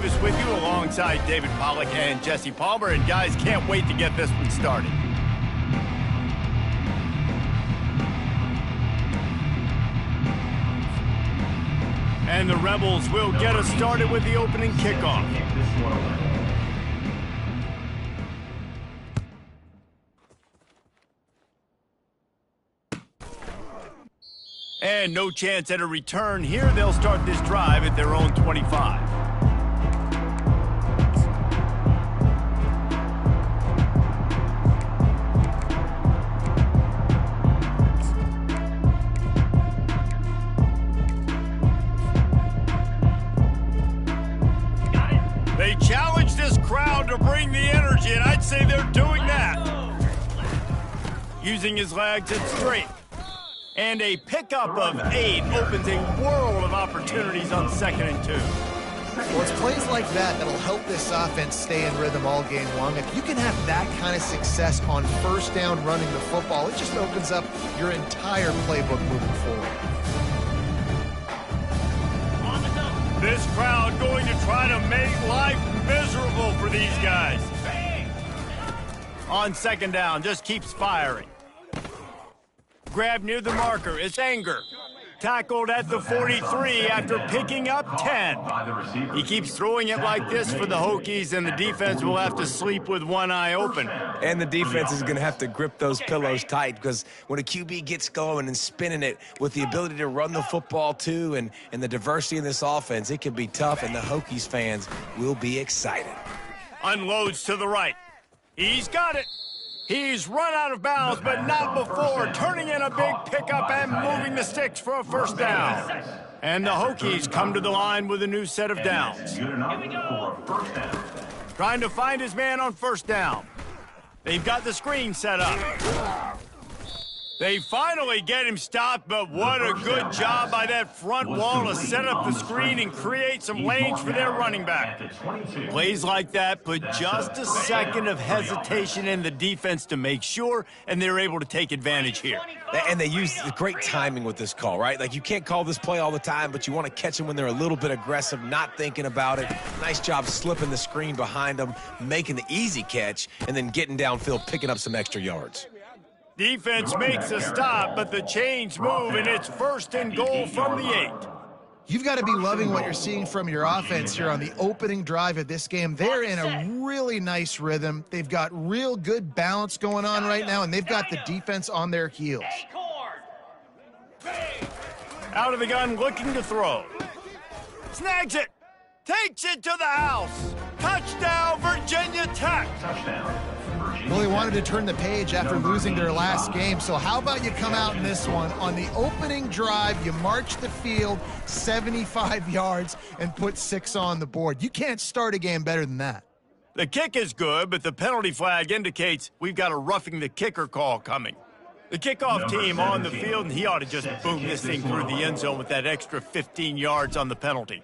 Davis with you alongside David Pollack and Jesse Palmer. And guys, can't wait to get this one started. And the Rebels will get us started with the opening kickoff. And no chance at a return here. They'll start this drive at their own 25. They challenge this crowd to bring the energy, and I'd say they're doing that. Using his legs and strength. And a pickup of 8 opens a world of opportunities on 2nd and 2. Well, it's plays like that that'll help this offense stay in rhythm all game long. If you can have that kind of success on 1st down running the football, it just opens up your entire playbook moving forward. This crowd going to try to make life miserable for these guys. On 2nd down, just keeps firing. Grab near the marker, it's Anger. Tackled at the 43 after picking up 10. He keeps throwing it like this for the Hokies, and the defense will have to sleep with one eye open. And the defense is going to have to grip those pillows tight, because when a QB gets going and spinning it with the ability to run the football too, and the diversity in this offense, it can be tough, and the Hokies fans will be excited. Unloads to the right. He's got it. He's run out of bounds, but not before turning in a big pickup and moving the sticks for a 1st down. And the Hokies come to the line with a new set of downs. Trying to find his man on 1st down. They've got the screen set up. They finally get him stopped, but what a good job by that front wall to set up the screen and create some lanes for their running back. Plays like that put just a second of hesitation in the defense to make sure, and they're able to take advantage here. And they use great timing with this call, right? Like, you can't call this play all the time, but you want to catch them when they're a little bit aggressive, not thinking about it. Nice job slipping the screen behind them, making the easy catch, and then getting downfield, picking up some extra yards. Defense makes a stop, but the chains move, and it's 1st and goal from the 8. You've got to be loving what you're seeing from your offense here on the opening drive of this game. They're in a really nice rhythm. They've got real good balance going on right now, and they've got the defense on their heels. Out of the gun, looking to throw. Snags it. Takes it to the house. Touchdown, Virginia Tech. Well, they wanted to turn the page after losing their last game, so how about you come out in this one? On the opening drive, you march the field 75 yards and put 6 on the board. You can't start a game better than that. The kick is good, but the penalty flag indicates we've got a roughing the kicker call coming. The kickoff team on the field, and he ought to just boom this thing through the end zone with that extra 15 yards on the penalty.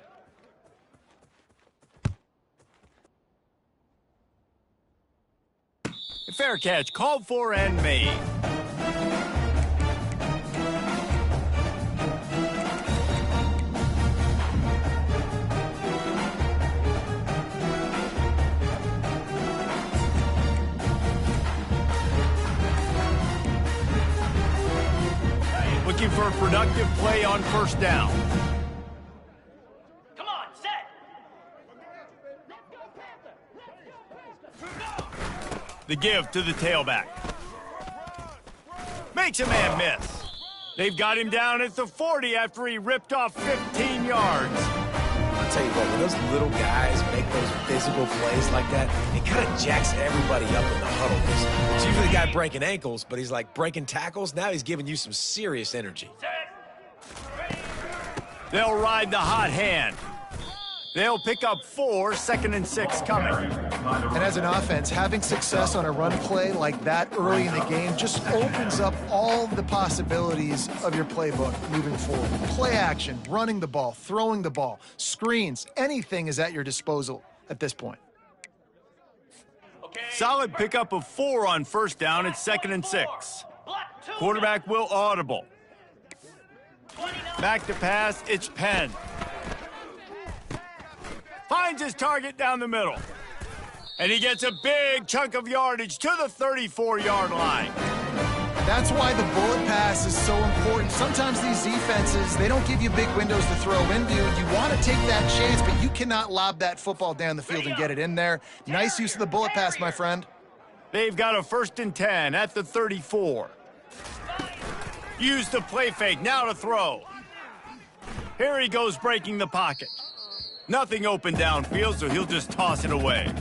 Fair catch, called for and made. Looking for a productive play on 1st down. Come on, set. The give to the tailback. Makes a man miss. They've got him down at the 40 after he ripped off 15 yards. I'll tell you what, when those little guys make those physical plays like that, it kind of jacks everybody up in the huddle. It's usually the guy breaking ankles, but he's like breaking tackles. Now he's giving you some serious energy. They'll ride the hot hand. They'll pick up 4, 2nd and 6 coming. And as an offense, having success on a run play like that early in the game just opens up all the possibilities of your playbook moving forward. Play action, running the ball, throwing the ball, screens, anything is at your disposal at this point. Solid pickup of 4 on 1st down at 2nd and 6. Quarterback will audible. Back to pass, it's Penn. Finds his target down the middle. And he gets a big chunk of yardage to the 34-yard line. That's why the bullet pass is so important. Sometimes these defenses, they don't give you big windows to throw into. You want to take that chance, but you cannot lob that football down the field and get it in there. Nice use of the bullet pass, my friend. They've got a 1st and 10 at the 34. Use the play fake, now to throw. Here he goes breaking the pocket. Nothing open downfield, so he'll just toss it away.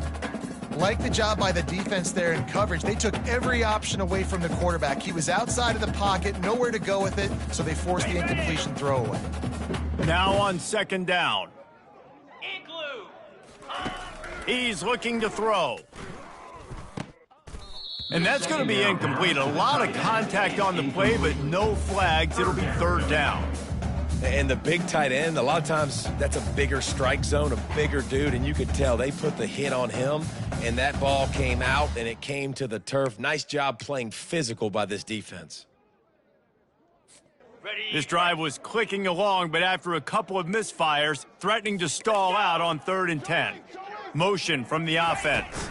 Like the job by the defense there in coverage. They took every option away from the quarterback. He was outside of the pocket, nowhere to go with it, so they forced the incompletion throwaway. Now on 2nd down. He's looking to throw. And that's going to be incomplete. A lot of contact on the play, but no flags. It'll be 3rd down. And the big tight end, a lot of times that's a bigger strike zone, a bigger dude, and you could tell they put the hit on him, and that ball came out, and it came to the turf. Nice job playing physical by this defense. This drive was clicking along, but after a couple of misfires, threatening to stall out on 3rd and 10. Motion from the offense.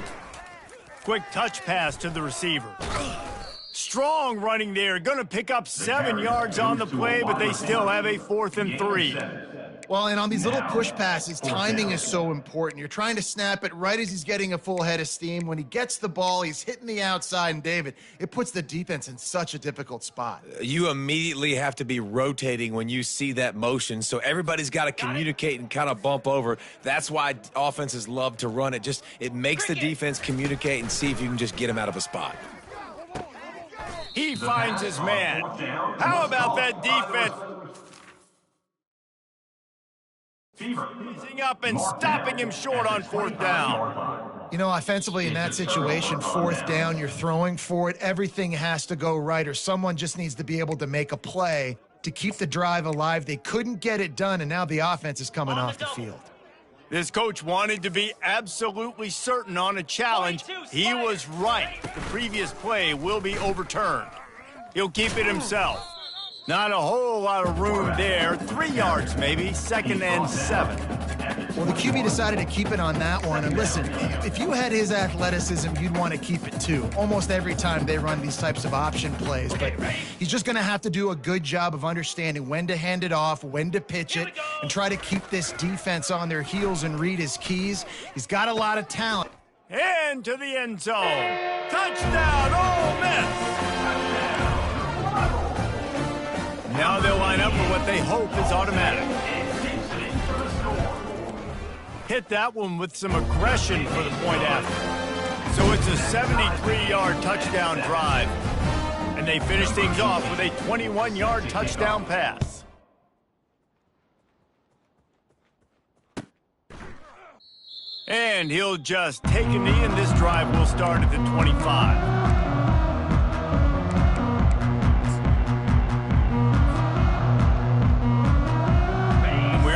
Quick touch pass to the receiver. Strong running there. Going to pick up 7 yards on the play, but they still have a 4th and 3. Well, and on these little push passes, timing is so important. You're trying to snap it right as he's getting a full head of steam. When he gets the ball, he's hitting the outside, and David, it puts the defense in such a difficult spot. You immediately have to be rotating when you see that motion, so everybody's got to communicate and kind of bump over. That's why offenses love to run it. It makes the defense communicate and see if you can just get him out of a spot. He finds his man. How about that defense? Easing up and stopping him short on 4th down. You know, offensively in that situation, 4th down, you're throwing for it. Everything has to go right, or someone just needs to be able to make a play to keep the drive alive. They couldn't get it done, and now the offense is coming off the field. This coach wanted to be absolutely certain on a challenge. He was right. The previous play will be overturned. He'll keep it himself. Not a whole lot of room there. 3 yards maybe, 2nd and 7. Well, the QB decided to keep it on that one. And listen, if you had his athleticism, you'd want to keep it too. Almost every time they run these types of option plays. But he's just going to have to do a good job of understanding when to hand it off, when to pitch it, and try to keep this defense on their heels and read his keys. He's got a lot of talent. And to the end zone. Touchdown, Ole Miss! Now they'll line up for what they hope is automatic. Hit that one with some aggression for the point after. So it's a 73-yard touchdown drive. And they finish things off with a 21-yard touchdown pass. And he'll just take a knee, and this drive will start at the 25.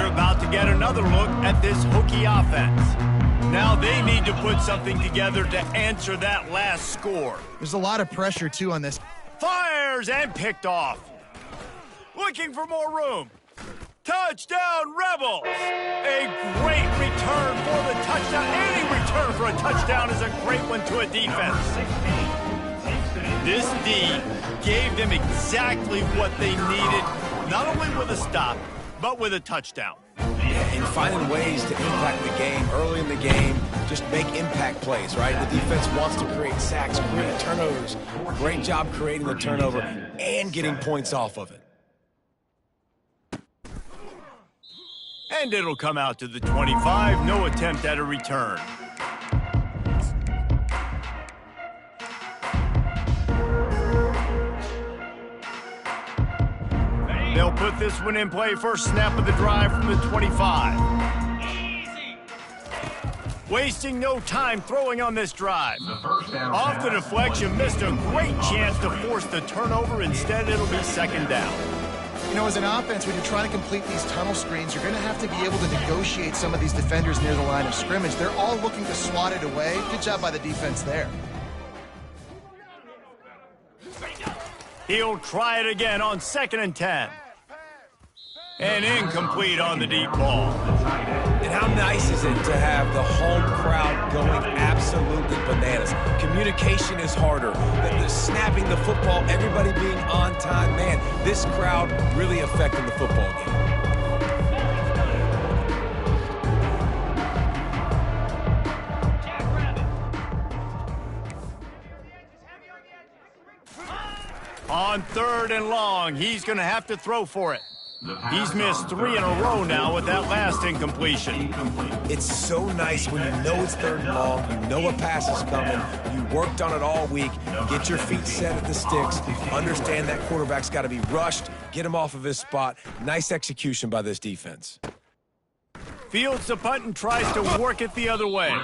About to get another look at this Hokie offense. Now they need to put something together to answer that last score. There's a lot of pressure, too, on this. Fires and picked off. Looking for more room. Touchdown, Rebels! A great return for the touchdown. Any return for a touchdown is a great one to a defense. This D gave them exactly what they needed, not only with a stop, but with a touchdown. And finding ways to impact the game early in the game, just make impact plays, right? The defense wants to create sacks, create turnovers. Great job creating the turnover and getting points off of it. And it'll come out to the 25. No attempt at a return. They'll put this one in play. First snap of the drive from the 25. Easy. Wasting no time throwing on this drive. Off the deflection, missed a great chance to force the turnover. Instead, it'll be 2nd down. You know, as an offense, when you're trying to complete these tunnel screens, you're going to have to be able to negotiate some of these defenders near the line of scrimmage. They're all looking to swat it away. Good job by the defense there. He'll try it again on 2nd and 10. And incomplete on the deep ball. And how nice is it to have the home crowd going absolutely bananas? Communication is harder. The snapping the football, everybody being on time. Man, this crowd really affecting the football game. On 3rd and long, he's going to have to throw for it. He's missed 3 in a row now with that last incompletion. It's so nice when you know it's 3rd and long, you know a pass is coming, you worked on it all week, get your feet set at the sticks, understand that quarterback's got to be rushed, get him off of his spot. Nice execution by this defense. Fields the punt and tries to work it the other way.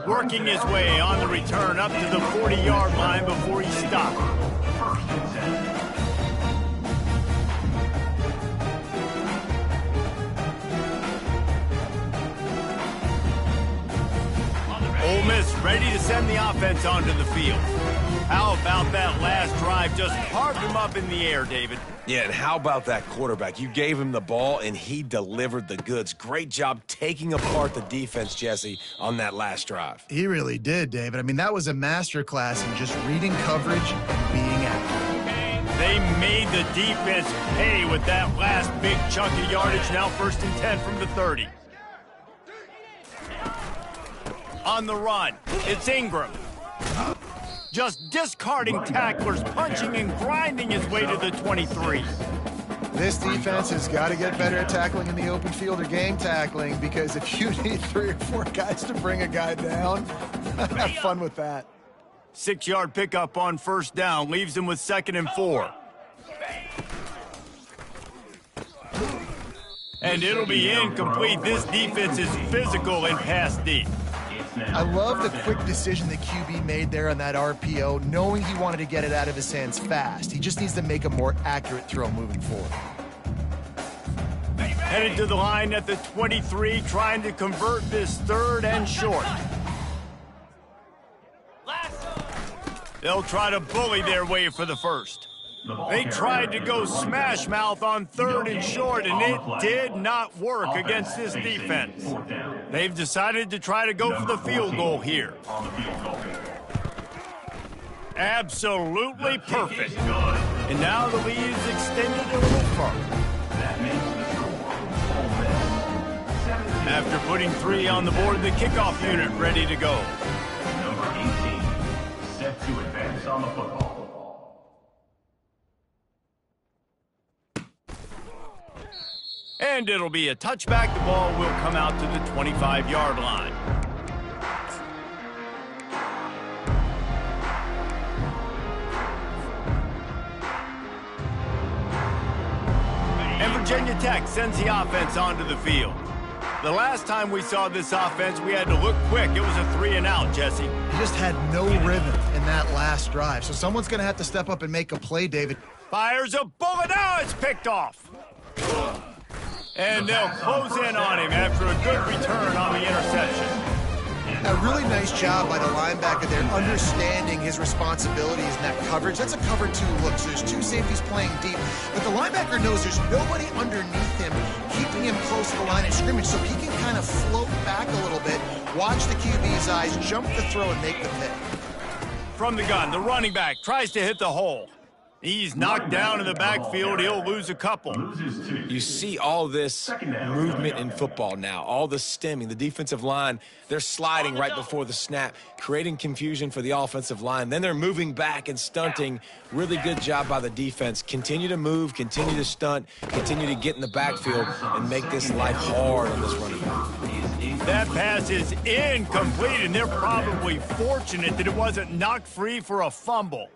Working his way on the return up to the 40-yard line before he stopped. Ole Miss ready to send the offense onto the field. How about that last drive? Just carved him up in the air, David. Yeah, and how about that quarterback? You gave him the ball, and he delivered the goods. Great job taking apart the defense, Jesse, on that last drive. He really did, David. I mean, that was a masterclass in just reading coverage and being accurate. They made the defense pay with that last big chunk of yardage. Now 1st and 10 from the 30. On the run, it's Ingram. Just discarding tacklers, punching and grinding his way to the 23. This defense has got to get better at tackling in the open field or game tackling, because if you need 3 or 4 guys to bring a guy down, have fun with that. 6-yard pickup on 1st down, leaves him with 2nd and 4. And it'll be incomplete. This defense is physical and pass deep. I love the quick decision that QB made there on that RPO, knowing he wanted to get it out of his hands fast. He just needs to make a more accurate throw moving forward. Headed to the line at the 23, trying to convert this 3rd and short. They'll try to bully their way for the 1st. They tried to go smash mouth on 3rd and short, and it did not work against this defense. They've decided to try to go for the field goal here. Absolutely perfect. And now the lead is extended a little further. After putting 3 on the board, the kickoff unit ready to go. Number 18, set to advance on the football. And it'll be a touchback. The ball will come out to the 25-yard line. And Virginia Tech sends the offense onto the field. The last time we saw this offense, we had to look quick. It was a 3-and-out, Jesse. He just had no rhythm in that last drive. So someone's going to have to step up and make a play, David. Fires a bullet. Now it's picked off. And they'll close in on him after a good return on the interception. A really nice job by the linebacker there, understanding his responsibilities in that coverage. That's a cover 2 look, so there's 2 safeties playing deep. But the linebacker knows there's nobody underneath him, keeping him close to the line of scrimmage, so he can kind of float back a little bit, watch the QB's eyes, jump the throw, and make the pick. From the gun, the running back tries to hit the hole. He's knocked down in the backfield. He'll lose a couple. You see all this movement in football now, all the stemming. The defensive line, they're sliding right before the snap, creating confusion for the offensive line. Then they're moving back and stunting. Really good job by the defense. Continue to move, continue to stunt, continue to get in the backfield and make this life hard on this running back. That pass is incomplete, and they're probably fortunate that it wasn't knocked free for a fumble.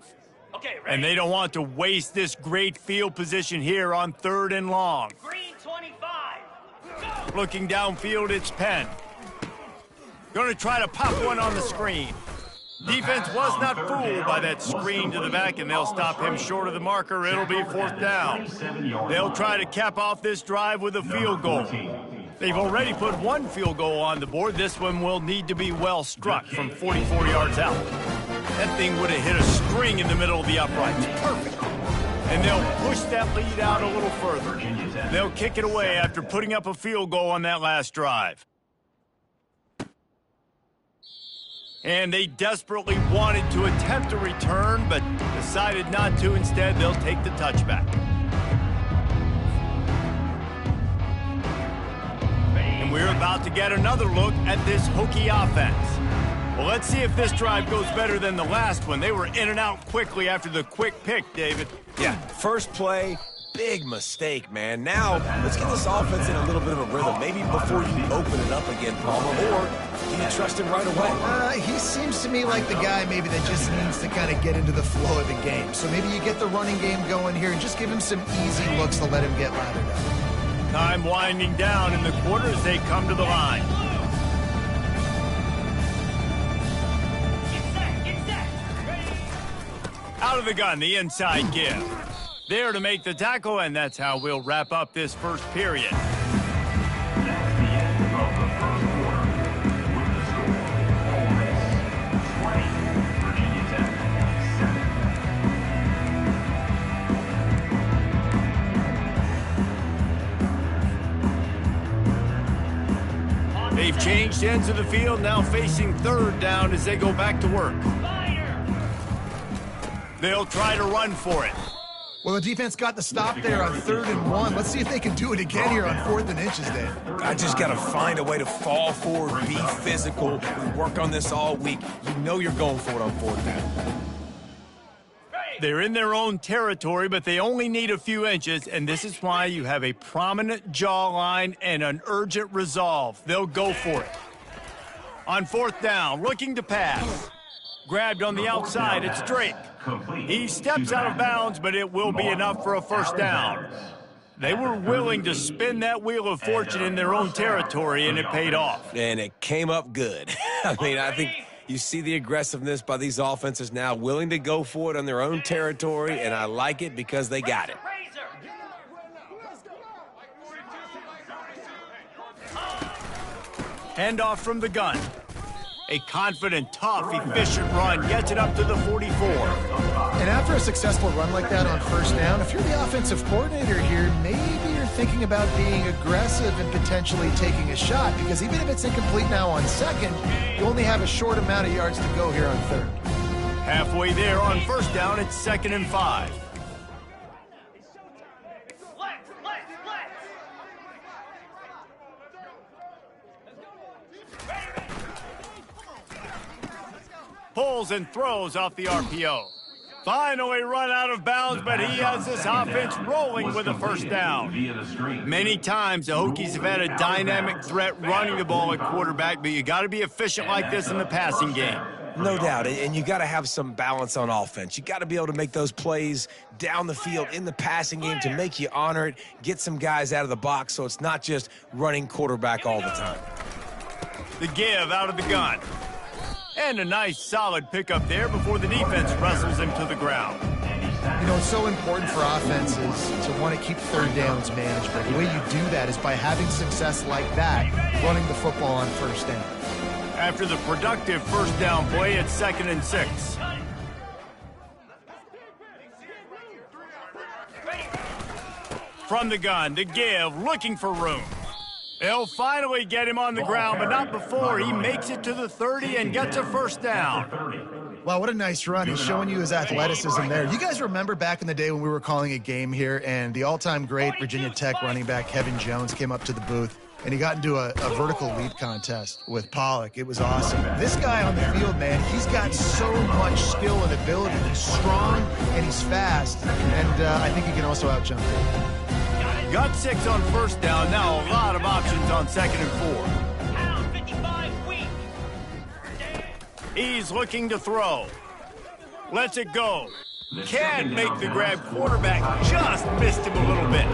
And they don't want to waste this great field position here on 3rd and long. Green 25. Looking downfield, it's Penn. Going to try to pop one on the screen. Defense was not fooled by that screen to the back, and they'll stop him short of the marker. It'll be 4th down. They'll try to cap off this drive with a field goal. They've already put 1 field goal on the board. This one will need to be well struck from 44 yards out. That thing would have hit a string in the middle of the uprights. Perfect. And they'll push that lead out a little further. They'll kick it away after putting up a field goal on that last drive. And they desperately wanted to attempt a return, but decided not to. Instead, they'll take the touchback. And we're about to get another look at this Hokie offense. Well, let's see if this drive goes better than the last one. They were in and out quickly after the quick pick, David. Yeah, first play, big mistake, man. Now, let's get this offense in a little bit of a rhythm. Maybe before you open it up again, Palmer, or do you trust him right away? He seems to me like the guy maybe that just needs to kind of get into the flow of the game. So maybe you get the running game going here and just give him some easy looks to let him get lathered up. Time winding down in the quarter as they come to the line. Out of the gun, the inside give. There to make the tackle, and that's how we'll wrap up this first period. That's the end of the first quarter. With the score, Ole Miss 20, Virginia Tech 7. They've changed ends of the field, now facing third down as they go back to work. They'll try to run for it. Well, the defense got the stop there on 3rd and 1. Let's see if they can do it again here on 4th and inches, Dave. I just got to find a way to fall forward, be physical. We work on this all week. You know you're going for it on 4th down. They're in their own territory, but they only need a few inches, and this is why you have a prominent jawline and an urgent resolve. They'll go for it. On 4th down, looking to pass. Grabbed on the outside, it's Drake. He steps out of bounds, but it will be enough for a first down. They were willing to spin that wheel of fortune in their own territory, and it paid off. And it came up good. I mean, I think you see the aggressiveness by these offenses now, willing to go for it on their own territory, and I like it because they got it. Handoff from the gun. A confident, tough, efficient run gets it up to the 44. And after a successful run like that on 1st down, if you're the offensive coordinator here, maybe you're thinking about being aggressive and potentially taking a shot, because even if it's incomplete now on 2nd, you only have a short amount of yards to go here on 3rd. Halfway there on 1st down, it's 2nd and 5. Pulls and throws off the RPO. Finally run out of bounds, but he has this offense rolling with a first down. Many times the Hokies have had a dynamic threat running the ball at quarterback, but you got to be efficient like this in the passing game. No doubt, and you got to have some balance on offense. You got to be able to make those plays down the field in the passing game to make you honor it, get some guys out of the box so it's not just running quarterback all the time. The give out of the gun. And a nice, solid pickup there before the defense wrestles him to the ground. You know, it's so important for offenses to want to keep 3rd downs manageable. The way you do that is by having success like that, running the football on 1st down. After the productive first down play, it's 2nd and 6. From the gun, the give, looking for room. They'll finally get him on the ground, but not before he makes it to the 30 and gets a first down. Wow, what a nice run. He's showing you his athleticism there. You guys remember back in the day when we were calling a game here and the all-time great Virginia Tech running back Kevin Jones came up to the booth and he got into a vertical leap contest with Pollock. It was awesome. This guy on the field, man, he's got so much skill and ability. He's strong and he's fast, and I think he can also out-jump him. Got 6 on 1st down. Now a lot of options on 2nd and 4. He's looking to throw. Lets it go. Can't make the grab. Quarterback just missed him a little bit.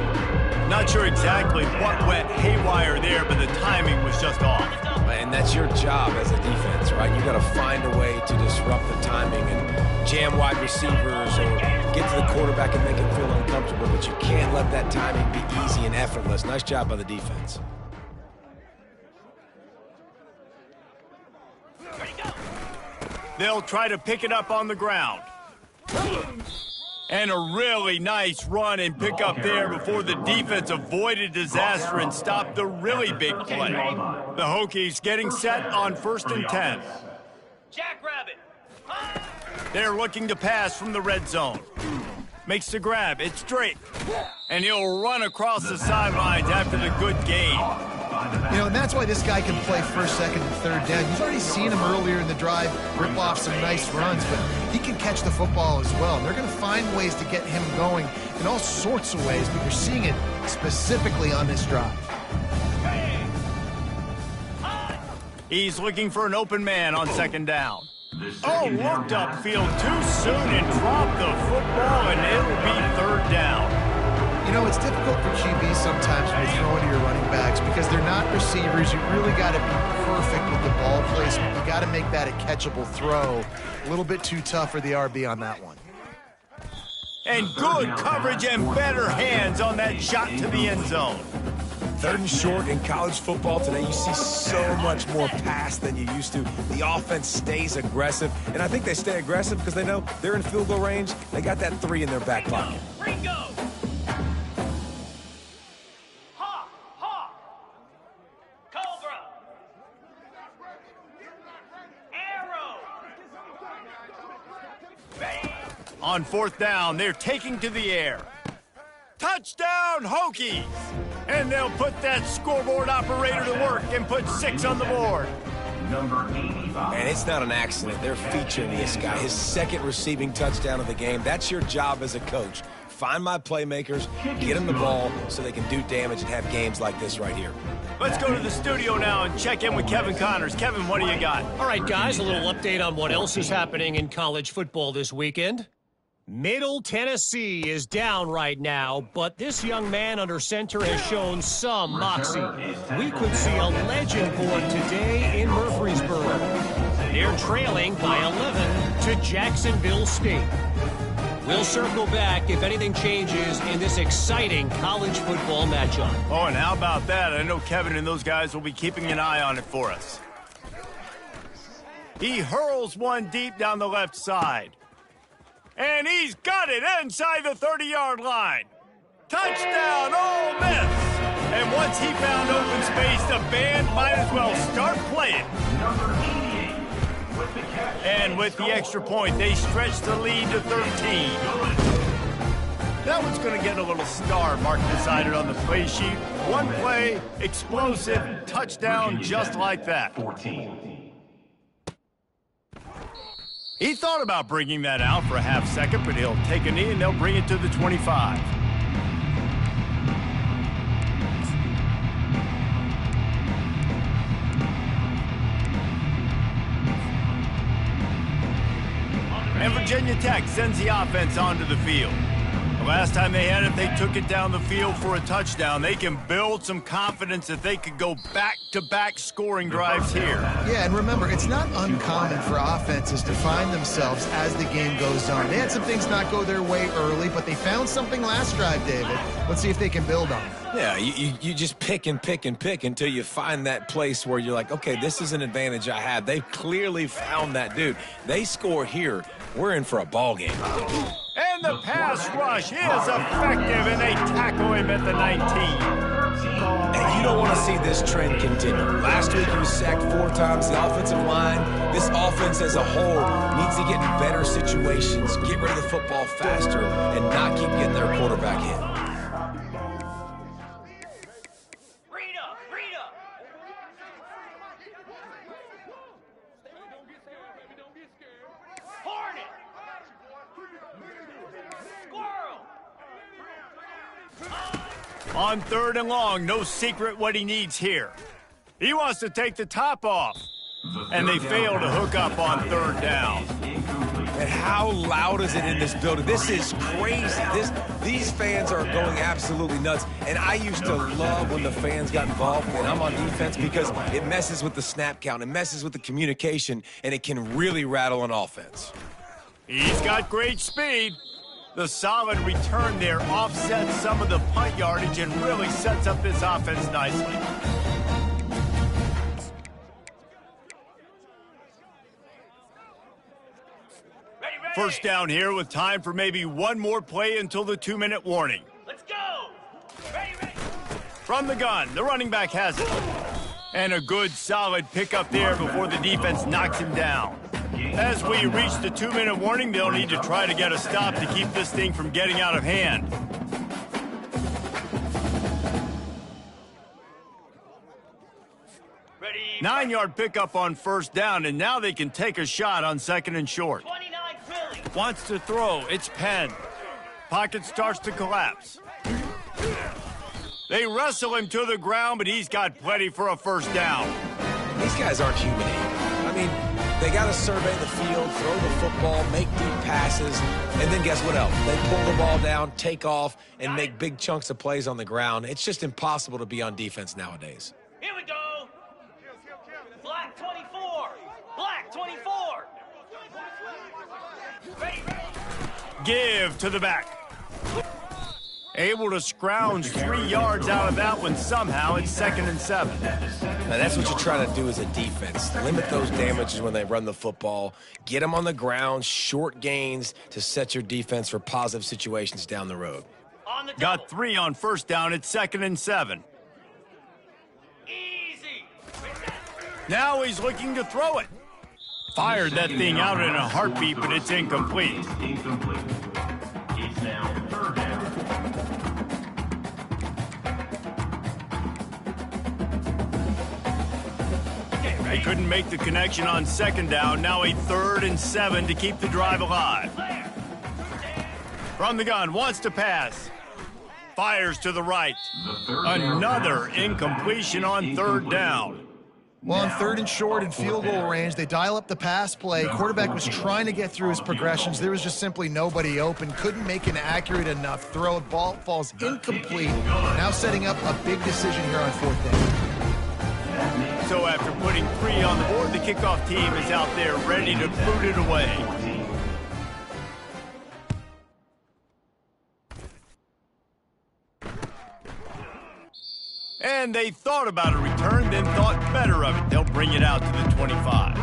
Not sure exactly what went haywire there, but the timing was just off. And that's your job as a defense, right? You got to find a way to disrupt the timing and jam wide receivers or get to the quarterback and make him feel uncomfortable, but you can't let that timing be easy and effortless. Nice job by the defense. They'll try to pick it up on the ground. And a really nice run and pick up there before the defense avoided disaster and stopped the really big play. The Hokies getting set on 1st and 10. Jackrabbit. They're looking to pass from the red zone. Makes the grab. It's Drake. And he'll run across the sidelines after the good gain. You know, and that's why this guy can play first, second, and third down. You've already seen him earlier in the drive rip off some nice runs, but he can catch the football as well. And they're going to find ways to get him going in all sorts of ways, but you're seeing it specifically on this drive. He's looking for an open man on second down. Oh, looked upfield too soon and dropped the football, and it'll be third down. You know, it's difficult for QBs sometimes when you're throwing to your running backs because they're not receivers. You really got to be perfect with the ball placement. You got to make that a catchable throw. A little bit too tough for the RB on that one. And good coverage and better hands on that shot to the end zone. Third and short in college football today, you see so much more pass than you used to. The offense stays aggressive, and I think they stay aggressive because they know they're in field goal range. They got that 3 in their back pocket. Ringo. Hawk. Hawk. Cobra. Arrow. Bang. On fourth down, they're taking to the air. Touchdown, Hokies! And they'll put that scoreboard operator to work and put 6 on the board. Number 85. And it's not an accident. They're featuring this guy. His second receiving touchdown of the game. That's your job as a coach. Find my playmakers, get them the ball so they can do damage and have games like this right here. Let's go to the studio now and check in with Kevin Connors. Kevin, what do you got? All right, guys, a little update on what else is happening in college football this weekend. Middle Tennessee is down right now, but this young man under center has shown some moxie. We could see a legend born today in Murfreesboro. They're trailing by 11 to Jacksonville State. We'll circle back if anything changes in this exciting college football matchup. Oh, and how about that? I know Kevin and those guys will be keeping an eye on it for us. He hurls one deep down the left side. And he's got it inside the 30-yard line. Touchdown, Ole Miss! And once he found open space, the band might as well start playing. Number 88. With the catch. And with the extra point, they stretch the lead to 13. That one's going to get a little star mark decided on the play sheet. One play, explosive, touchdown just like that. 14. He thought about bringing that out for a half second, but he'll take a knee and they'll bring it to the 25. And Virginia Tech sends the offense onto the field. The last time they had it, they took it down the field for a touchdown. They can build some confidence that they could go back-to-back scoring drives here. Yeah, and remember, it's not uncommon for offenses to find themselves as the game goes on. They had some things not go their way early, but they found something last drive, David. Let's see if they can build on it. Yeah, you just pick and pick and pick until you find that place where you're like, okay, this is an advantage I have. They've clearly found that dude. They score here. We're in for a ball game. And the pass rush is effective, and they tackle him at the 19. And you don't want to see this trend continue. Last week he was sacked 4 times. The offensive line, this offense as a whole, needs to get in better situations, get rid of the football faster, and not keep getting their quarterback hit. On third and long, no secret what he needs here. He wants to take the top off. And they fail to hook up on third down. And how loud is it in this building? This is crazy. These fans are going absolutely nuts. And I used to love when the fans got involved when I'm on defense because it messes with the snap count. It messes with the communication, and it can really rattle an offense. He's got great speed. The solid return there offsets some of the punt yardage and really sets up this offense nicely. First down here with time for maybe one more play until the 2-minute warning. Let's go. Ready. From the gun, the running back has it. And a good, solid pickup there before the defense knocks him down. As we reach the 2-minute warning, they'll need to try to get a stop to keep this thing from getting out of hand. Ready. 9-yard pickup on first down, and now they can take a shot on 2nd and short. 29 Philly. Wants to throw. It's Penn. Pocket starts to collapse. They wrestle him to the ground, but he's got plenty for a first down. These guys aren't human. I mean, they got to survey the field, throw the football, make deep passes, and then guess what else? They pull the ball down, take off, and make big chunks of plays on the ground. It's just impossible to be on defense nowadays. Here we go. Black 24. Black 24. Ready. Give to the back. Able to scrounge 3 yards out of that one somehow. It's 2nd and 7. Now, that's what you're trying to do as a defense. Limit those damages when they run the football. Get them on the ground, short gains to set your defense for positive situations down the road. On the Got double. 3 on first down. It's 2nd and 7. Easy. Now he's looking to throw it. Fired that thing out in a heartbeat, but it's incomplete. Incomplete. It's now 3rd down. They couldn't make the connection on 2nd down. Now a 3rd and 7 to keep the drive alive. From the gun, wants to pass. Fires to the right. Another incompletion on 3rd down. Well, on 3rd and short and field goal range, they dial up the pass play. Quarterback was trying to get through his progressions. There was just simply nobody open. Couldn't make an accurate enough throw. Ball falls incomplete. Now setting up a big decision here on 4th down. So after putting 3 on the board, the kickoff team is out there ready to boot it away. And they thought about a return, then thought better of it. They'll bring it out to the 25.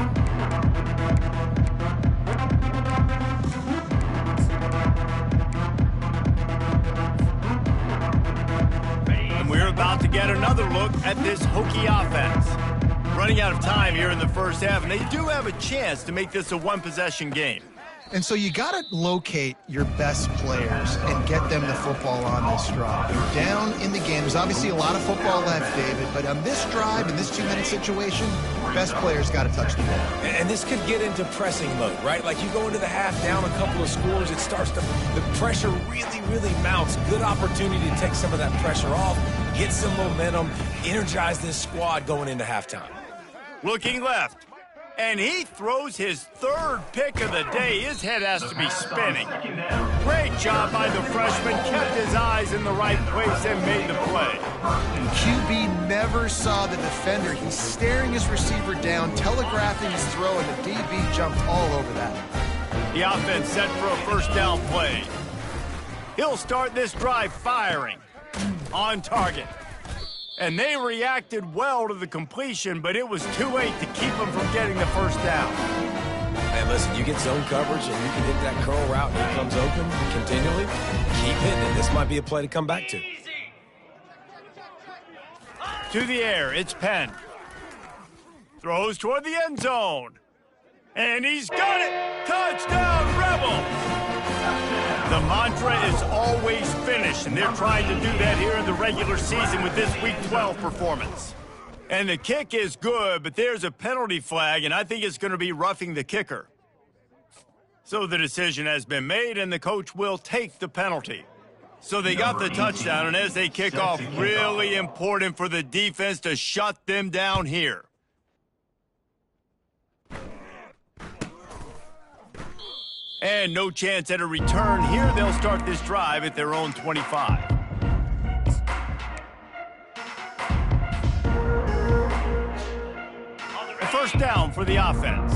And we're about to get another look at this hokey offense. Running out of time here in the first half, and they do have a chance to make this a one-possession game. And so you got to locate your best players and get them the football on this drive. You're down in the game. There's obviously a lot of football left, David, but on this drive, in this 2-minute situation, best players got to touch the ball. And this could get into pressing mode, right? Like you go into the half down a couple of scores, it starts to, the pressure really mounts. Good opportunity to take some of that pressure off, get some momentum, energize this squad going into halftime. Looking left, and he throws his 3rd pick of the day. His head has to be spinning. Great job by the freshman, kept his eyes in the right place and made the play. QB never saw the defender. He's staring his receiver down, telegraphing his throw, and the DB jumped all over that. The offense set for a first down play. He'll start this drive firing. On target. And they reacted well to the completion, but it was too late to keep them from getting the first down. And listen, you get zone coverage and you can hit that curl route and it comes open continually. Keep hitting it. This might be a play to come back to. To the air, it's Penn. Throws toward the end zone. And he's got it! Touchdown, Rebels! The mantra is always finish, and they're trying to do that here in the regular season with this Week 12 performance. And the kick is good, but there's a penalty flag, and I think it's going to be roughing the kicker. So the decision has been made, and the coach will take the penalty. So they got the touchdown, and as they kick off, really important for the defense to shut them down here. And no chance at a return here. They'll start this drive at their own 25. A first down for the offense.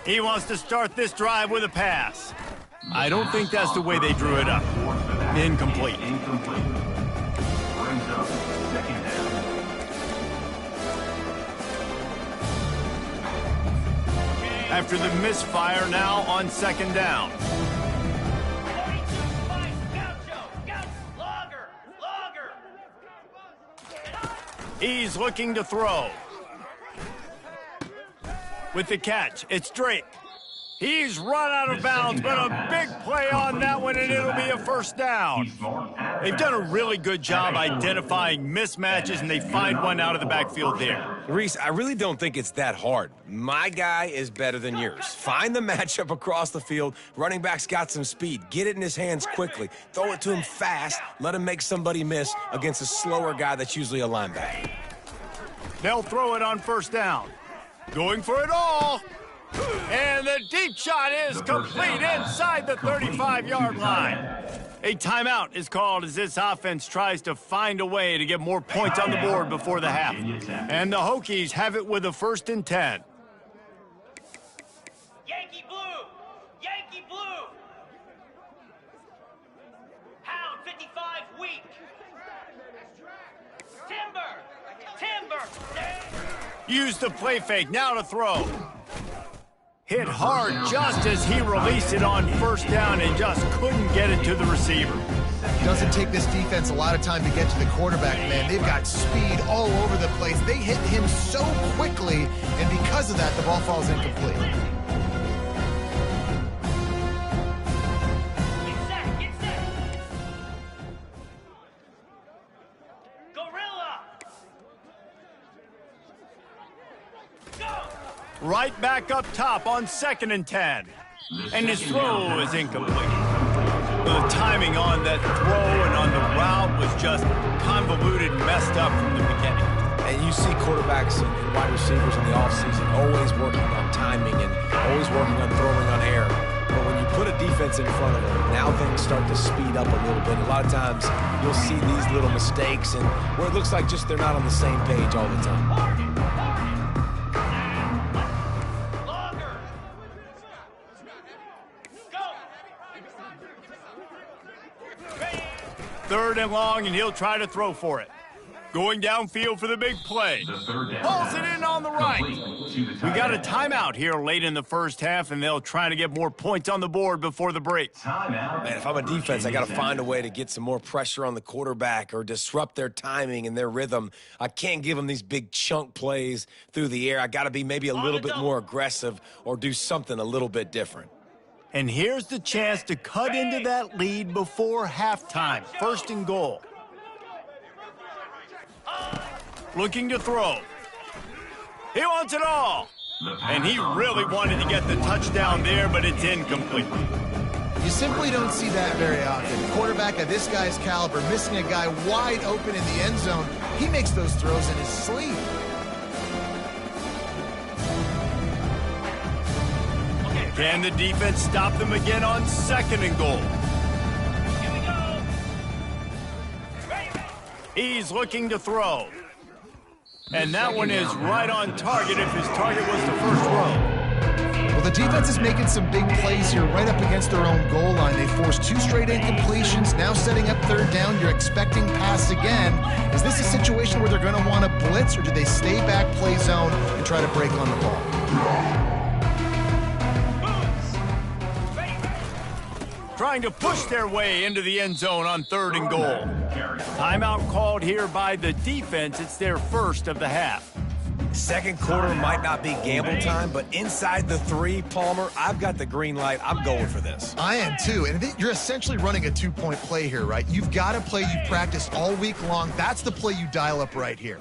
He wants to start this drive with a pass. I don't think that's the way they drew it up. Incomplete. Incomplete. Brings up 2nd down. After the misfire, now on 2nd down. He's looking to throw. With the catch, it's Drake. He's run out of bounds, but a big play on that one, and it'll be a first down. They've done a really good job identifying mismatches, and they find one out of the backfield there. Reese, I really don't think it's that hard. My guy is better than yours. Find the matchup across the field. Running back's got some speed. Get it in his hands quickly. Throw it to him fast. Let him make somebody miss against a slower guy that's usually a linebacker. They'll throw it on first down. Going for it all. And the deep shot is complete inside the 35-yard line. A timeout is called as this offense tries to find a way to get more points on the board before the half. And the Hokies have it with a 1st and 10. Yankee blue! Yankee blue! Hound 55 weak! Timber! Timber! Use the play fake, now to throw. Hit hard just as he released it on first down and just couldn't get it to the receiver. Doesn't take this defense a lot of time to get to the quarterback, man. They've got speed all over the place. They hit him so quickly, and because of that, the ball falls incomplete. Get set! Get set! Gorilla! Go! Right back up top on 2nd and 10. And his throw is incomplete. The timing on that throw and on the route was just convoluted and messed up from the beginning. And you see quarterbacks and wide receivers in the offseason always working on timing and always working on throwing on air. But when you put a defense in front of them, now things start to speed up a little bit. A lot of times you'll see these little mistakes and where it looks like just they're not on the same page all the time. Third and long, and he'll try to throw for it. Going downfield for the big play. Pulls it in on the right. We got a timeout here late in the first half, and they'll try to get more points on the board before the break. Man, if I'm a defense, I got to find a way to get some more pressure on the quarterback or disrupt their timing and their rhythm. I can't give them these big chunk plays through the air. I got to be maybe a little bit more aggressive or do something a little bit different. And here's the chance to cut into that lead before halftime. 1st and goal. Looking to throw. He wants it all. And he really wanted to get the touchdown there, but it's incomplete. You simply don't see that very often. A quarterback of this guy's caliber missing a guy wide open in the end zone. He makes those throws in his sleep. Can the defense stop them again on 2nd and goal? Here we go! He's looking to throw. And that one is right on target if his target was the first throw. Well, the defense is making some big plays here right up against their own goal line. They forced 2 straight incompletions, now setting up 3rd down. You're expecting pass again. Is this a situation where they're going to want to blitz, or do they stay back, play zone, and try to break on the ball? Trying to push their way into the end zone on 3rd and goal. Timeout called here by the defense. It's their first of the half. Second quarter might not be gamble time, but inside the 3, Palmer, I've got the green light. I'm going for this. I am too, and you're essentially running a 2-point play here, right? You've got a play you've practiced all week long. That's the play you dial up right here.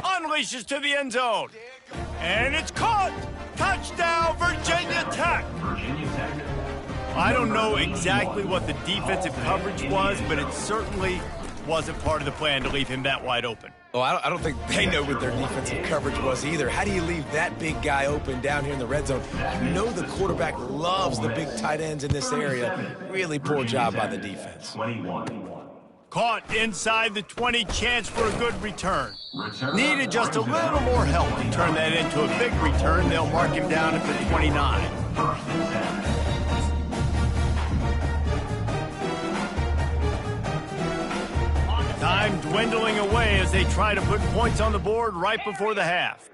Unleashes to the end zone. And it's caught. Touchdown, Virginia Tech. I don't know exactly what the defensive coverage was, but it certainly wasn't part of the plan to leave him that wide open. Oh, I don't think they know what their defensive coverage was either. How do you leave that big guy open down here in the red zone? You know the quarterback loves the big tight ends in this area. Really poor job by the defense. Caught inside the 20, chance for a good return. Needed just a little more help to turn that into a big return. They'll mark him down at the 29. Time dwindling away as they try to put points on the board right before the half.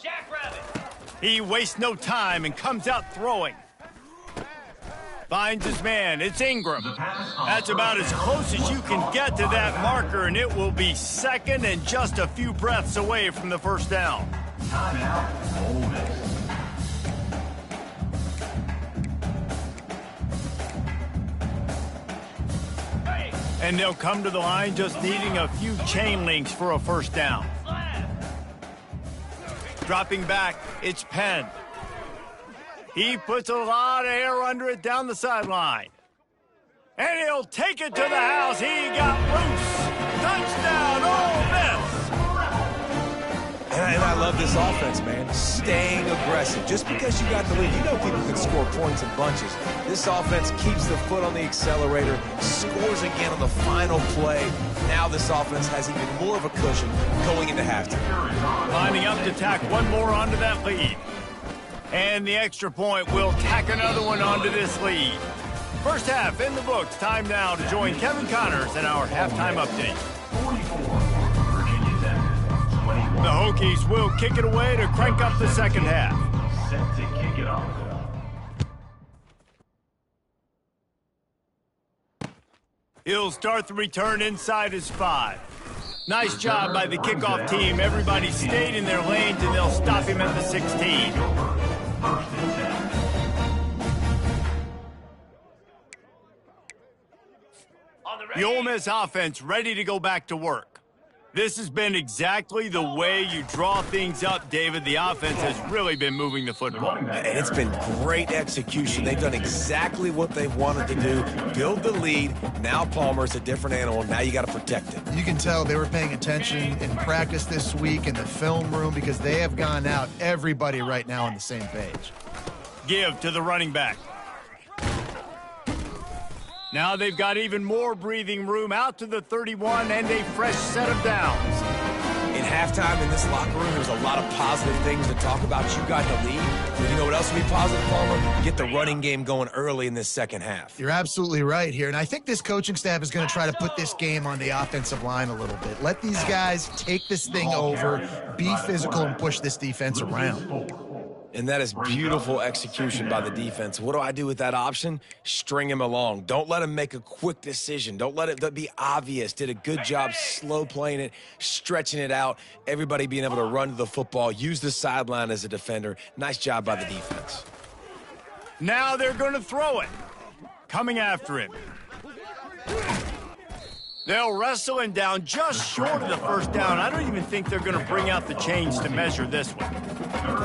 Jackrabbit! He wastes no time and comes out throwing. Finds his man. It's Ingram. That's about as close as you can get to that marker, and it will be second and just a few breaths away from the first down. Timeout, Ole Miss. And they'll come to the line just needing a few chain links for a first down. Dropping back, it's Penn. He puts a lot of air under it down the sideline. And he'll take it to the house. He got loose. Touchdown, Ole Miss. And I love this offense, man. Staying aggressive. Just because you got the lead, you know people can score points in bunches. This offense keeps the foot on the accelerator, scores again on the final play. Now this offense has even more of a cushion going into halftime. Lining up to tack one more onto that lead. And the extra point will tack another one onto this lead. First half in the books. Time now to join Kevin Connors in our halftime update. 44, Virginia Tech, 21. The Hokies will kick it away to crank up the second half. Set to kick it off. He'll start the return inside his 5. Nice job by the kickoff team. Everybody stayed in their lanes, and they'll stop him at the 16. First and 10. The Ole Miss offense ready to go back to work. This has been exactly the way you draw things up, David. The offense has really been moving the football. And it's been great execution. They've done exactly what they've wanted to do. Build the lead. Now Palmer's a different animal. Now you got to protect it. You can tell they were paying attention in practice this week in the film room because they have gone out, everybody right now on the same page. Give to the running back. Now they've got even more breathing room out to the 31 and a fresh set of downs. In halftime in this locker room, there's a lot of positive things to talk about. You got the lead. But you know what else would be positive, Palmer? Get the running game going early in this second half. You're absolutely right here, and I think this coaching staff is going to try to put this game on the offensive line a little bit. Let these guys take this thing over, be physical, and push this defense around. And that is beautiful execution by the defense. What do I do with that option? String him along. Don't let him make a quick decision. Don't let it be obvious. Did a good job slow playing it, stretching it out, everybody being able to run to the football, use the sideline as a defender. Nice job by the defense. Now they're going to throw it. Coming after him. They'll wrestle him down just short of the first down. I don't even think they're going to bring out the chains to measure this one.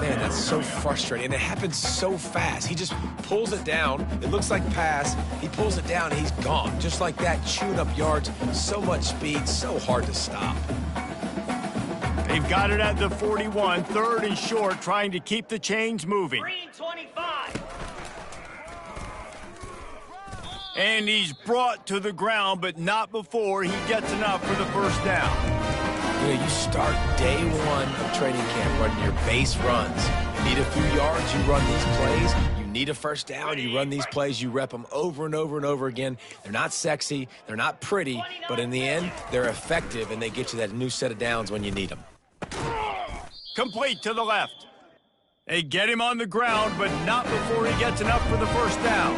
Man, that's so frustrating. And it happens so fast. He just pulls it down. It looks like pass. He pulls it down, and he's gone. Just like that, chewing up yards. So much speed, so hard to stop. They've got it at the 41, third and short, trying to keep the chains moving. Green 25. And he's brought to the ground, but not before he gets enough for the first down. You know, you start day one of training camp running your base runs. You need a few yards, you run these plays. You need a first down, you run these plays. You rep them over and over and over again. They're not sexy, they're not pretty, but in the end, they're effective, and they get you that new set of downs when you need them. Complete to the left. They get him on the ground, but not before he gets enough for the first down.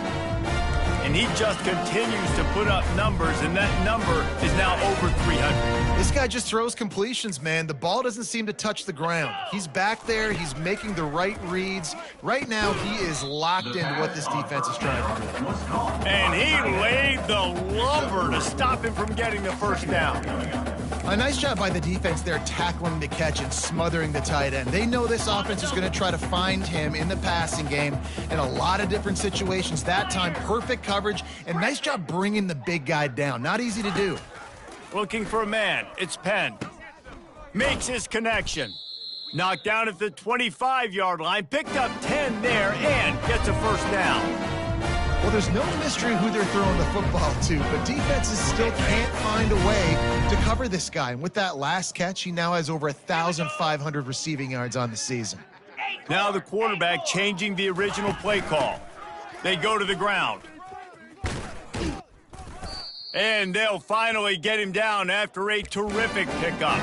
And he just continues to put up numbers, and that number is now over 300. This guy just throws completions, man. The ball doesn't seem to touch the ground. He's back there. He's making the right reads. Right now, he is locked into what this defense is trying to do. And he laid the lumber to stop him from getting the first down. A nice job by the defense there tackling the catch and smothering the tight end. They know this offense is going to try to find him in the passing game in a lot of different situations. That time, perfect coverage, and nice job bringing the big guy down. Not easy to do. Looking for a man. It's Penn. Makes his connection. Knocked down at the 25-yard line. Picked up 10 there and gets a first down. Well, there's no mystery who they're throwing the football to, but defenses still can't find a way to cover this guy. And with that last catch, he now has over 1,500 receiving yards on the season. Now the quarterback changing the original play call. They go to the ground. And they'll finally get him down after a terrific pickup.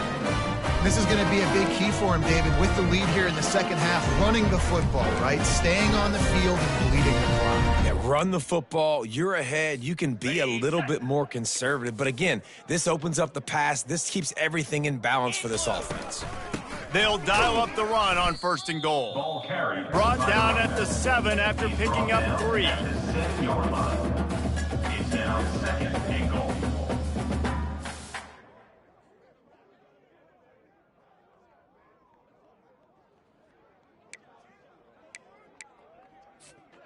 This is going to be a big key for him, David, with the lead here in the second half, running the football, right? Staying on the field and bleeding the clock. Yeah, run the football, you're ahead, you can be a little bit more conservative. But again, this opens up the pass. This keeps everything in balance for this offense. They'll dial up the run on 1st and goal. Ball carried. Brought down at the 7 after picking up 3. At the 7-yard line. It's now 2nd and goal.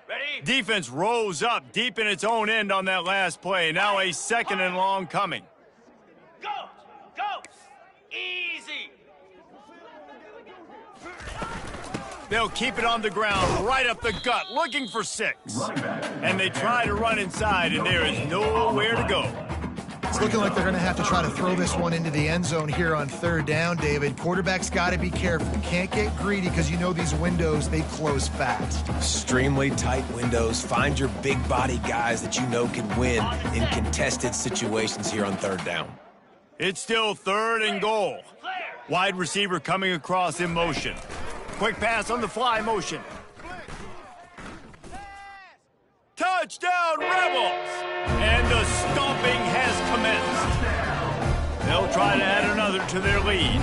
Ready? Defense rose up deep in its own end on that last play. Now a 2nd and long coming. Go! Go! Easy! They'll keep it on the ground, right up the gut, looking for 6. Running back. And they try to run inside, and there is nowhere to go. It's looking like they're going to have to try to throw this one into the end zone here on 3rd down, David. Quarterback's got to be careful. Can't get greedy because you know these windows, they close fast. Extremely tight windows. Find your big body guys that you know can win in contested situations here on 3rd down. It's still 3rd and goal. Wide receiver coming across in motion. Quick pass on the fly motion. Touchdown, Rebels! And the stomping has commenced. They'll try to add another to their lead.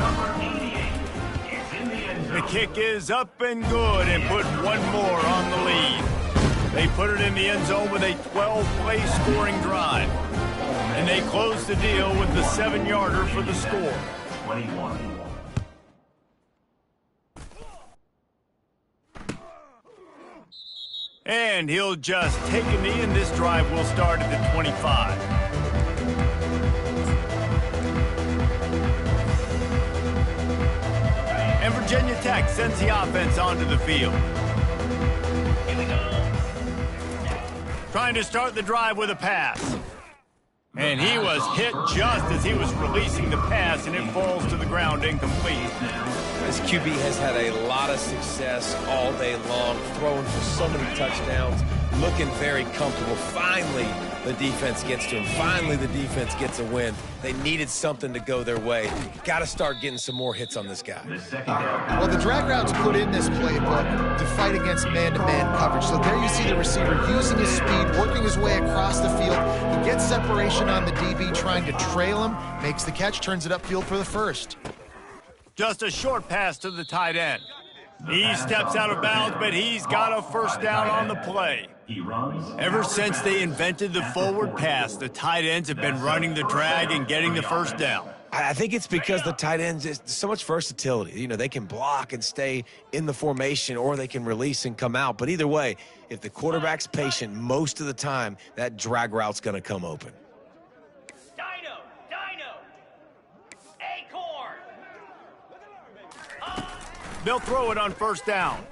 The kick is up and good and put one more on the lead. They put it in the end zone with a 12-play scoring drive. And they close the deal with the 7-yarder for the score. 21. And he'll just take a knee, and this drive will start at the 25. And Virginia Tech sends the offense onto the field. Here we go! Trying to start the drive with a pass. And he was hit just as he was releasing the pass, and it falls to the ground incomplete. This QB has had a lot of success all day long, throwing for so many touchdowns, looking very comfortable. Finally, the defense gets to him. Finally, the defense gets a win. They needed something to go their way. Got to start getting some more hits on this guy. The 2nd down. Well, the drag routes put in this playbook to fight against man-to-man coverage. So there you see the receiver using his speed, working his way across the field. He gets separation on the DB, trying to trail him, makes the catch, turns it upfield for the 1st. Just a short pass to the tight end. He steps out of bounds, but he's got a 1st down on the play. He runs. Ever since they invented the forward pass, the tight ends have been running the drag and getting the 1st down. I think it's because the tight ends is so much versatility. You know, they can block and stay in the formation, or they can release and come out. But either way, if the quarterback's patient most of the time, that drag route's going to come open. Dino! Dino! Acorn! They'll throw it on 1st down.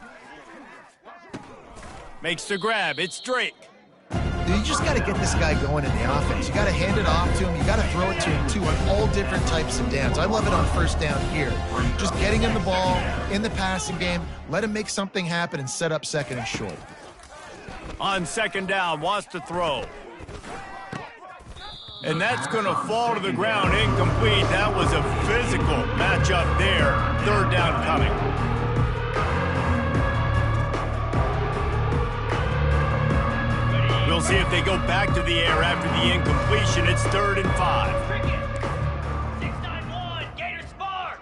Makes the grab. It's Drake. You just got to get this guy going in the offense. You got to hand it off to him. You got to throw it to him, too, on all different types of downs. I love it on 1st down here. Just getting him the ball in the passing game, let him make something happen and set up 2nd and short. On 2nd down, wants to throw. And that's going to fall to the ground incomplete. That was a physical matchup there. 3rd down coming. We'll see if they go back to the air after the incompletion. It's 3rd and 5. Cricket! 691! Gator Spark!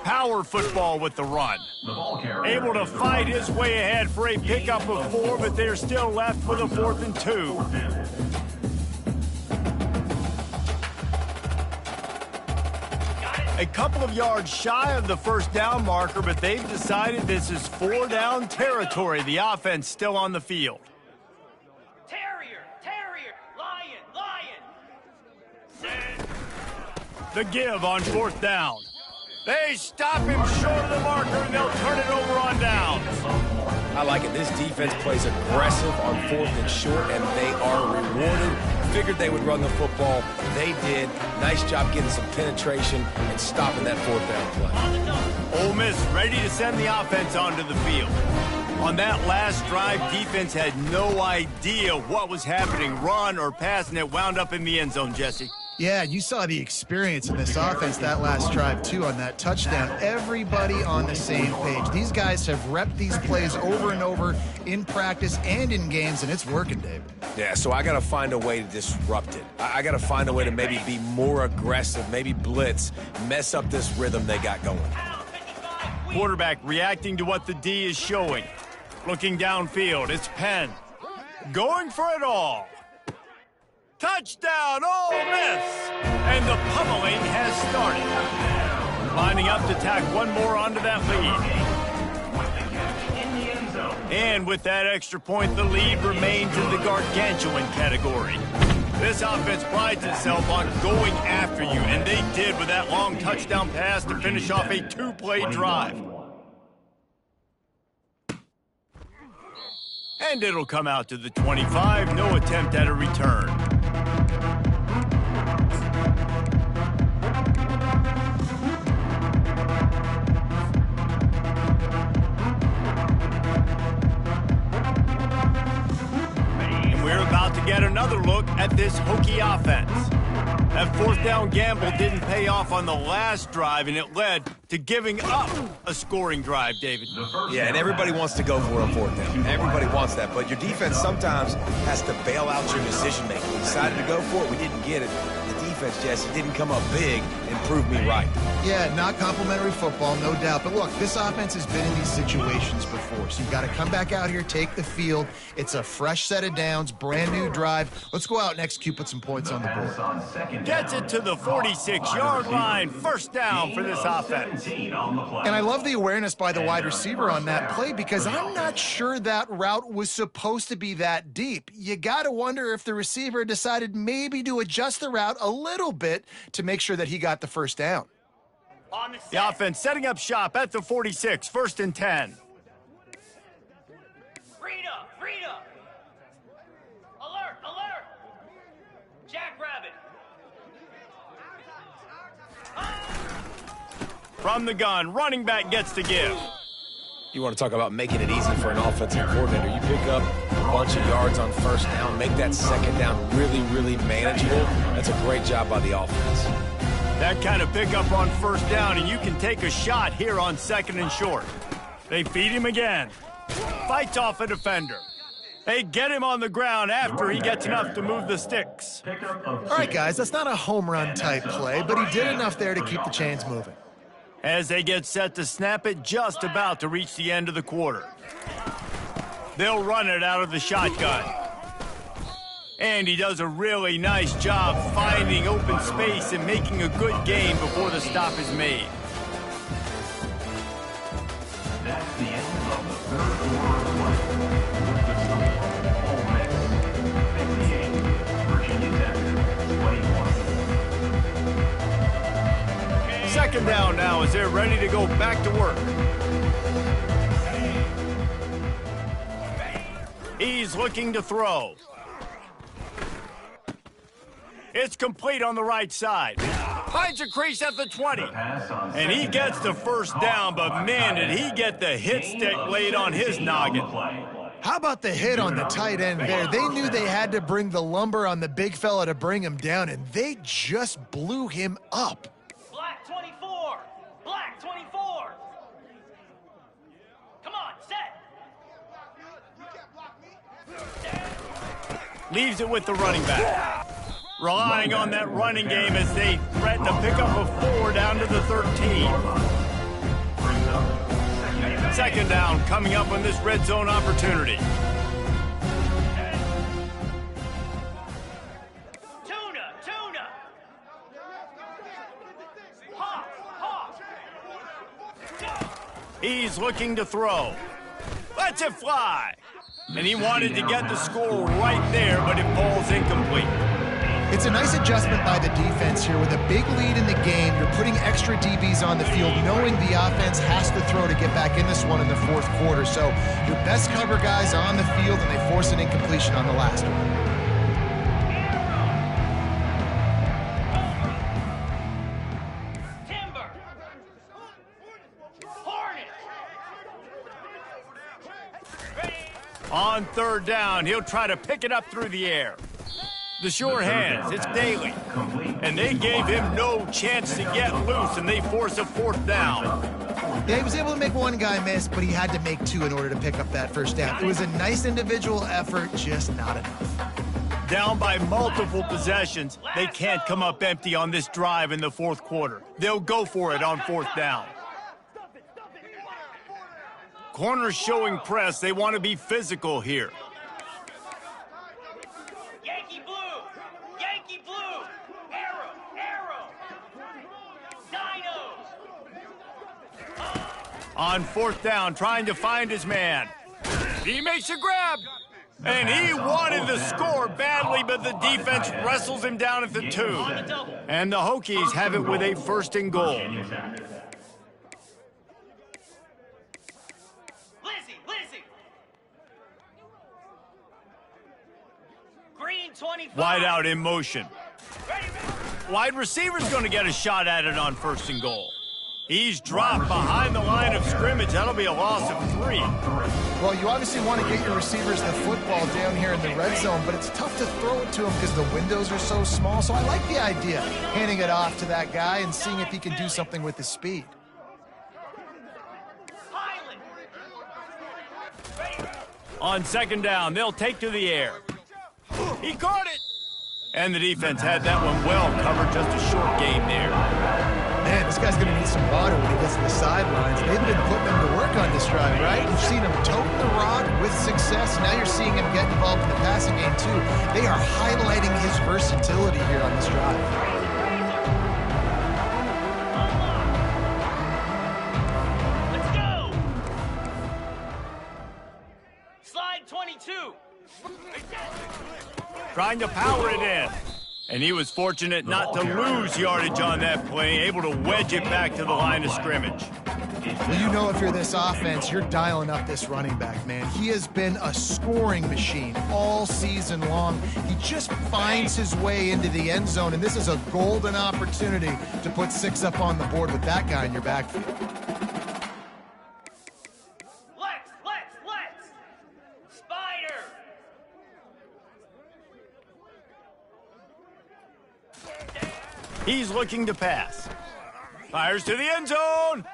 Power football with the run. The ball carrier. Able to fight his way ahead for a pickup of 4, but they're still left with a 4th and 2. A couple of yards shy of the 1st down marker, but they've decided this is 4 down territory. The offense still on the field. Terrier! Terrier! Lion! Lion! The give on 4th down. They stop him short of the marker, and they'll turn it over on downs. I like it. This defense plays aggressive on 4th and short, and they are rewarded. Figured they would run the football. They did. Nice job getting some penetration and stopping that 4th down play. Ole Miss ready to send the offense onto the field. On that last drive, defense had no idea what was happening, run or pass, and it wound up in the end zone, Jesse. Yeah, you saw the experience in this offense that last drive, too, on that touchdown. Everybody on the same page. These guys have repped these plays over and over in practice and in games, and it's working, David. Yeah, so I got to find a way to disrupt it. I got to find a way to maybe be more aggressive, maybe blitz, mess up this rhythm they got going. Quarterback reacting to what the D is showing. Looking downfield, it's Penn. Going for it all. Touchdown, Ole Miss! And the pummeling has started. Lining up to tack one more onto that lead. And with that extra point, the lead remains in the gargantuan category. This offense prides itself on going after you, and they did with that long touchdown pass to finish off a two-play drive. And it'll come out to the 25, no attempt at a return. And we're about to get another look at this hokey offense. That fourth down gamble didn't pay off on the last drive, and it led to giving up a scoring drive, David. Yeah, and everybody wants to go for a fourth down. Everybody wants that, but your defense sometimes has to bail out your decision-making. We decided to go for it. We didn't get it. The defense, Jesse, didn't come up big and prove me right. Yeah, not complimentary football, no doubt. But look, this offense has been in these situations before, so you got to come back out here, take the field. It's a fresh set of downs, brand new drive. Let's go out and execute, put some points on the board. Gets it to the 46-yard line. First down for this offense. And I love the awareness by the wide receiver on that play because I'm not sure that route was supposed to be that deep. You got to wonder if the receiver decided maybe to adjust the route a little bit to make sure that he got the first down. The offense setting up shop at the 46, 1st and 10. Frida! Alert! Jackrabbit! From the gun, running back gets to give. You want to talk about making it easy for an offensive coordinator. You pick up a bunch of yards on first down, make that second down really, really manageable. That's a great job by the offense. That kind of pickup on first down, and you can take a shot here on 2nd and short. They feed him again. Fights off a defender. They get him on the ground after he gets enough to move the sticks. All right, guys, that's not a home run type play, but he did enough there to keep the chains moving. As they get set to snap it, just about to reach the end of the quarter. They'll run it out of the shotgun. And he does a really nice job finding open space and making a good gain before the stop is made. That's the end of the third quarter of play. The score, Ole Miss 58, Virginia Tech 21. Second down now as they're ready to go back to work. He's looking to throw. It's complete on the right side. Finds a crease at the 20. And he gets the first down, but man, did he get the hit stick laid on his noggin. How about the hit on the tight end there? They knew they had to bring the lumber on the big fella to bring him down, and they just blew him up. Black 24! Black 24! Come on, set! Leaves it with the running back. Relying on that running game as they threaten to pick up a 4 down to the 13. Second down coming up on this red zone opportunity. Tuna! Hawk! He's looking to throw. Lets it fly. And he wanted to get the score right there, but it falls incomplete. It's a nice adjustment by the defense here. With a big lead in the game, you're putting extra DBs on the field, knowing the offense has to throw to get back in this one in the fourth quarter. So your best cover guys on the field, and they force an incompletion on the last one. Timber! Hornet! On third down, he'll try to pick it up through the air. The sure hands, it's Daly. and they gave him no chance to get loose, and they force a 4th down. Yeah, he was able to make one guy miss, but he had to make 2 in order to pick up that first down. It was a nice individual effort, just not enough. Down by multiple possessions, they can't come up empty on this drive in the 4th quarter. They'll go for it on 4th down. Corners showing press. They want to be physical here. Yankee blue! Yankee blue! Arrow! Arrow! Dinos! On 4th down, trying to find his man. He makes a grab. And he wanted the score badly, but the defense wrestles him down at the 2. And the Hokies have it with a 1st and goal. Lizzie! Green 25! Wide out in motion. Ready, Wide receiver's going to get a shot at it on 1st and goal. He's dropped behind the line of scrimmage. That'll be a loss of 3. Well, you obviously want to get your receivers the football down here in the red zone, but it's tough to throw it to them because the windows are so small. So I like the idea, handing it off to that guy and seeing if he can do something with his speed. Highland! Ready, On 2nd down, they'll take to the air. He caught it! And the defense had that one well covered. Just a short game there. Man, this guy's going to need some water when he gets to the sidelines. They've been putting him to work on this drive, right? You've seen him tote the rock with success. Now you're seeing him get involved in the passing game, too. They are highlighting his versatility here on this drive. let's go! Slide 22! Trying to power it in. And he was fortunate not to lose yardage on that play, able to wedge it back to the line of scrimmage. Well, you know if you're this offense, you're dialing up this running back, man. He has been a scoring machine all season long. He just finds his way into the end zone, and this is a golden opportunity to put 6 up on the board with that guy in your backfield. Let's! Spider! He's looking to pass. Fires to the end zone.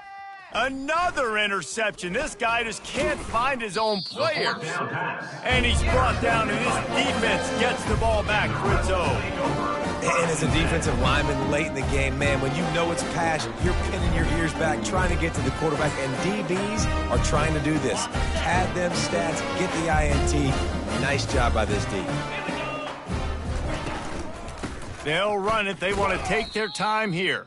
Another interception. This guy just can't find his own players. And he's brought down, and his defense gets the ball back for its own. And as a defensive lineman late in the game, man, when you know it's pass, you're pinning your ears back, trying to get to the quarterback, and DBs are trying to do this. Pad them stats, get the INT. Nice job by this D. They'll run it. They want to take their time here.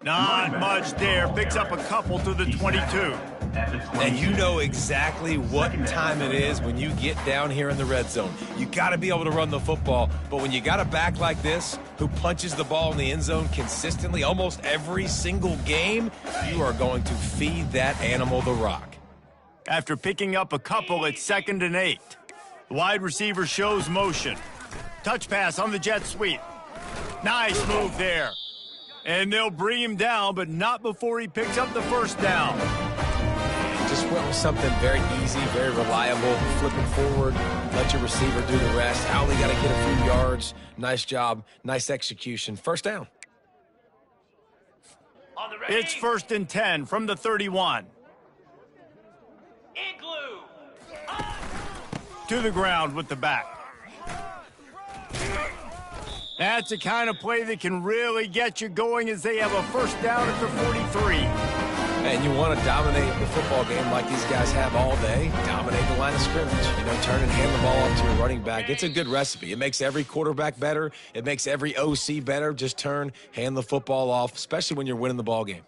Not much there. Picks up a couple to the 22. And you know exactly what time it is when you get down here in the red zone. You got to be able to run the football, but when you got a back like this who punches the ball in the end zone consistently almost every single game, you are going to feed that animal the rock. After picking up a couple at 2nd and 8. The wide receiver shows motion. Touch pass on the jet sweep. Nice move there. And they'll bring him down, but not before he picks up the 1st down. Just went with something very easy, very reliable, flipping forward, let your receiver do the rest. Howley got to get a few yards. Nice job, nice execution. 1st down. On the ready. It's 1st and 10 from the 31. Igloo! To the ground with the back. That's the kind of play that can really get you going as they have a 1st down at the 43. And you want to dominate the football game like these guys have all day. Dominate the line of scrimmage. You know, turn and hand the ball off to your running back. It's a good recipe. It makes every quarterback better. It makes every OC better. Just turn, hand the football off, especially when you're winning the ball game.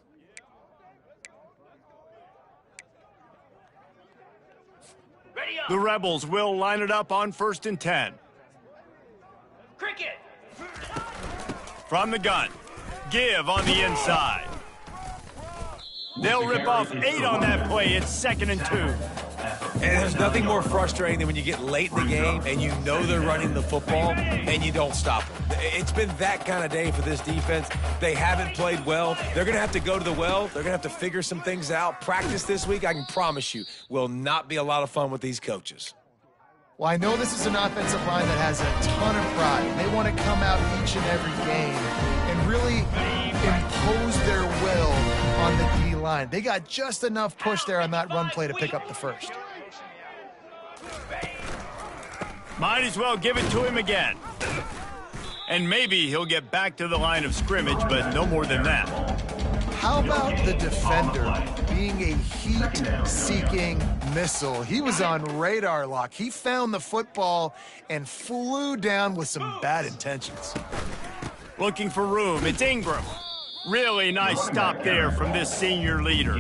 Ready up! The Rebels will line it up on 1st and 10. Cricket! From the gun. Give on the inside. They'll rip off 8 on that play. It's 2nd and 2. And there's nothing more frustrating than when you get late in the game and you know they're running the football and you don't stop them. It's been that kind of day for this defense. They haven't played well. They're going to have to go to the well. They're going to have to figure some things out. Practice this week, I can promise you, will not be a lot of fun with these coaches. Well, I know this is an offensive line that has a ton of pride. They want to come out each and every game really impose their will on the D-line. They got just enough push there on that run play to pick up the first. Might as well give it to him again. And maybe he'll get back to the line of scrimmage, but no more than that. How about the defender being a heat-seeking missile? He was on radar lock. He found the football and flew down with some bad intentions. Looking for room. It's Ingram. Really nice stop there from this senior leader.